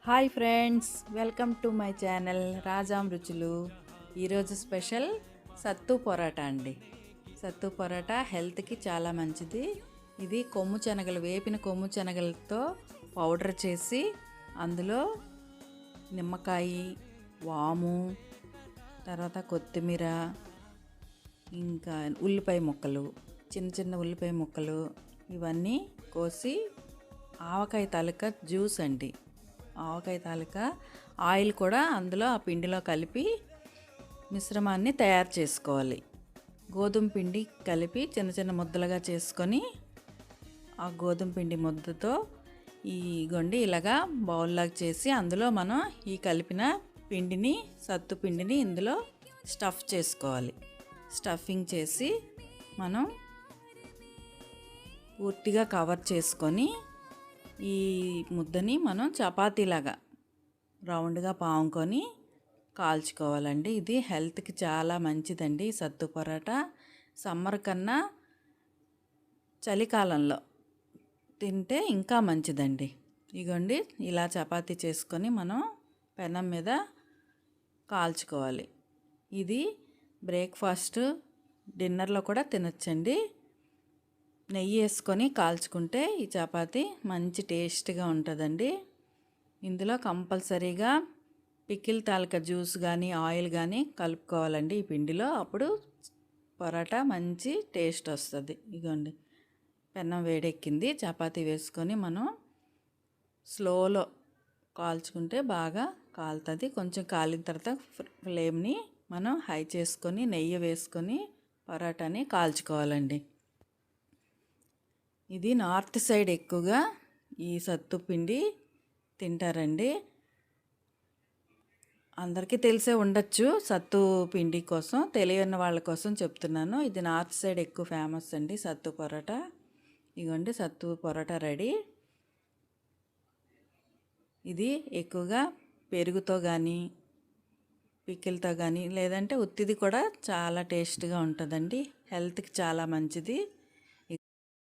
Hi friends, welcome to my channel Rajam రుచులు. ఈరోజు special సత్తు పొరాటా అండి. సత్తు పొరాటా హెల్త్కి చాలా మంచిది. ఇది కొమ్ము శనగలు, వేపిన కొమ్ము శనగలతో పౌడర్ చేసి అందులో నిమ్మకాయ, వాము, తర్వాత కొత్తిమీర, ఇంకా ఉల్లిపాయ ముక్కలు, చిన్న చిన్న ఉల్లిపాయ ముక్కలు ఇవన్నీ కోసి ఆవకాయ తాలూకా జ్యూస్ అండి. ఆవకాయ తాలూకా ఆయిల్ కూడా అందులో ఆ పిండిలో కలిపి మిశ్రమాన్ని తయారు చేసుకోవాలి. గోధుమ పిండి కలిపి చిన్న చిన్న ముద్దలుగా చేసుకొని ఆ గోధుమ పిండి ముద్దతో ఈ గొండి ఇలాగా బౌల్లాగా చేసి అందులో మనం ఈ కలిపిన పిండిని, సత్తు పిండిని ఇందులో స్టఫ్ చేసుకోవాలి. స్టఫింగ్ చేసి మనం పూర్తిగా కవర్ చేసుకొని ఈ ముద్దని మనం చపాతీలాగా రౌండ్గా పాముకొని కాల్చుకోవాలండి. ఇది హెల్త్కి చాలా మంచిదండి. సత్తు పరోటా సమ్మర్ కన్నా చలికాలంలో తింటే ఇంకా మంచిదండి. ఇగోండి, ఇలా చపాతీ చేసుకొని మనం పెనం మీద కాల్చుకోవాలి. ఇది బ్రేక్ఫాస్ట్, డిన్నర్లో కూడా తినచ్చండి. నెయ్యి వేసుకొని కాల్చుకుంటే ఈ చపాతీ మంచి టేస్ట్గా ఉంటుందండి. ఇందులో కంపల్సరీగా పికిల్ తాలూకా జ్యూస్ కానీ ఆయిల్ కానీ కలుపుకోవాలండి ఈ పిండిలో. అప్పుడు పరోటా మంచి టేస్ట్ వస్తుంది. ఇదిగోండి, పెనం వేడెక్కింది. చపాతీ వేసుకొని మనం స్లోలో కాల్చుకుంటే బాగా కాలుతుంది. కొంచెం కాలిన తర్వాత ఫ్లేమ్ని మనం హై చేసుకొని నెయ్యి వేసుకొని పరోటాని కాల్చుకోవాలండి. ఇది నార్త్ సైడ్ ఎక్కువగా ఈ సత్తు పిండి తింటారండి. అందరికీ తెలిసే ఉండొచ్చు. సత్తు పిండి కోసం తెలియని వాళ్ళ కోసం చెప్తున్నాను. ఇది నార్త్ సైడ్ ఎక్కువ ఫేమస్ అండి సత్తు పరోటా. ఇదిగోండి, సత్తు పరోటా రెడీ. ఇది ఎక్కువగా పెరుగుతో కానీ, పికిల్తో కానీ, లేదంటే ఉత్తిది కూడా చాలా టేస్ట్గా ఉంటుందండి. హెల్త్కి చాలా మంచిది.